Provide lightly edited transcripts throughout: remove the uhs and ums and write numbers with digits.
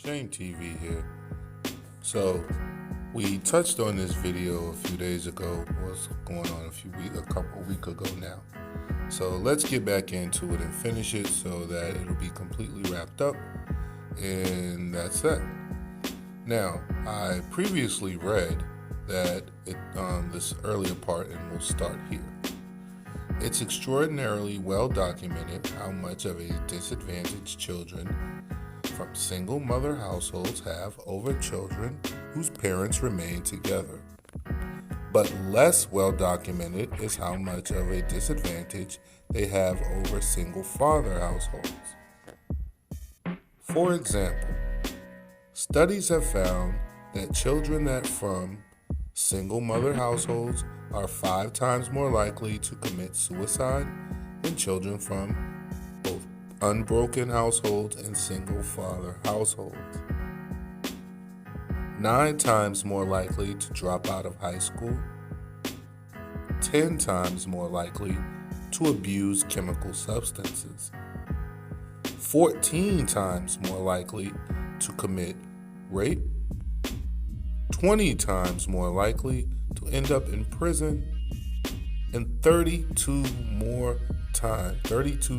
Shane TV here. So we touched on this video a few days ago. What's going on a couple weeks ago now. So let's get back into it and finish it so that it'll be completely wrapped up. And that's that. Now, I previously read that this earlier part, and we'll start here. It's extraordinarily well documented how much of a disadvantage children from single mother households have over children whose parents remain together. But less well documented is how much of a disadvantage they have over single father households. For example, studies have found that children that from single mother households are 5 times more likely to commit suicide than children from both unbroken households and single father households. 9 times more likely to drop out of high school. 10 times more likely to abuse chemical substances. 14 times more likely to commit rape. 20 times more likely to end up in prison, and 32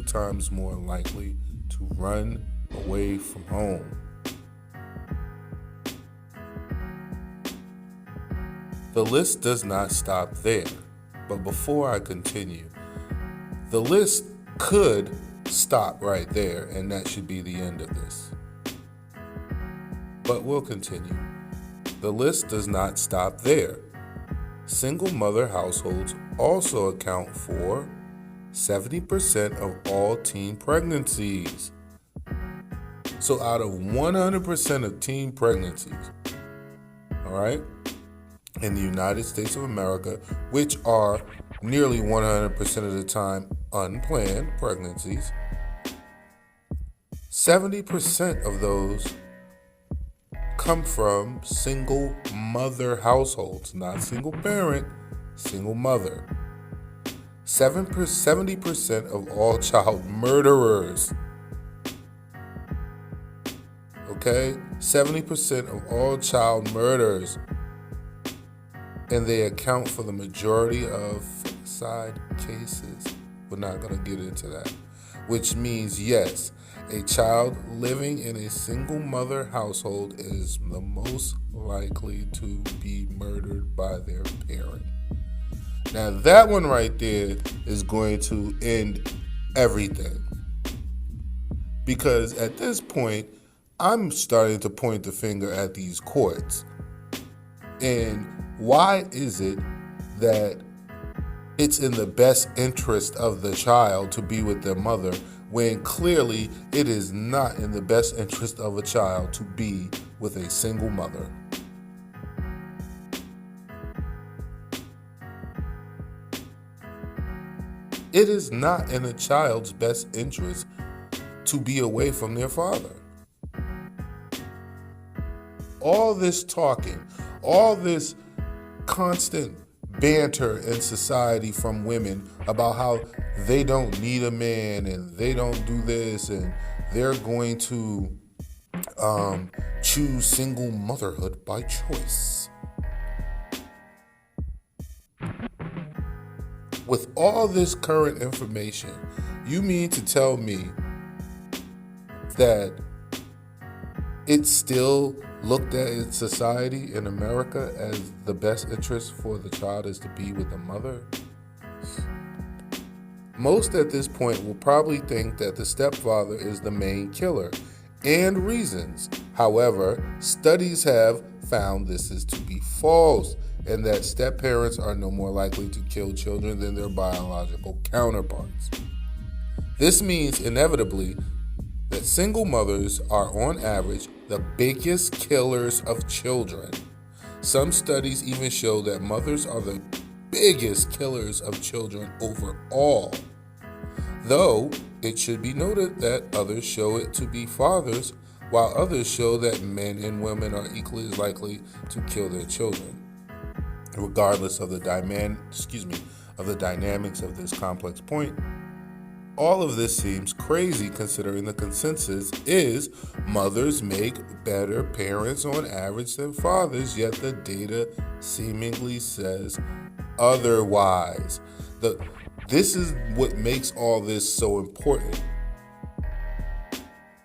times more likely to run away from home. The list does not stop there, but before I continue, the list could stop right there, and that should be the end of this. But we'll continue. The list does not stop there. Single mother households also account for 70% of all teen pregnancies. So out of 100% of teen pregnancies, all right, in the United States of America, which are nearly 100% of the time unplanned pregnancies, 70% of those come from single mother households, not single parent, single mother. 70% of all child murderers. Okay? 70% of all child murders. And they account for the majority of femicide cases. We're not going to get into that. Which means, yes, a child living in a single mother household is the most likely to be murdered by their parent. Now that one right there is going to end everything. Because at this point, I'm starting to point the finger at these courts. And why is it that it's in the best interest of the child to be with their mother when clearly it is not in the best interest of a child to be with a single mother? It is not in a child's best interest to be away from their father. All this talking, all this constant banter in society from women about how they don't need a man and they don't do this and they're going to choose single motherhood by choice. With all this current information, you mean to tell me that it's still looked at in society in America as the best interest for the child is to be with the mother? Most at this point will probably think that the stepfather is the main killer, and reasons. However, studies have found this is to be false, and that step-parents are no more likely to kill children than their biological counterparts. This means inevitably that single mothers are on average the biggest killers of children. Some studies even show that mothers are the biggest killers of children overall. Though it should be noted that others show it to be fathers, while others show that men and women are equally as likely to kill their children. Regardless of the dynamics of this complex point, All of this seems crazy considering the consensus is mothers make better parents on average than fathers, yet the data seemingly says otherwise. This is what makes all this so important.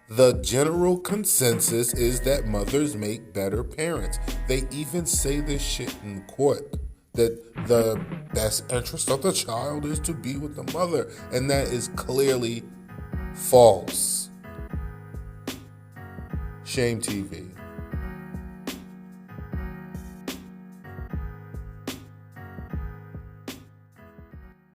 The general consensus is that mothers make better parents. They even say this shit in court, that the best interest of the child is to be with the mother, and that is clearly false. Shame TV.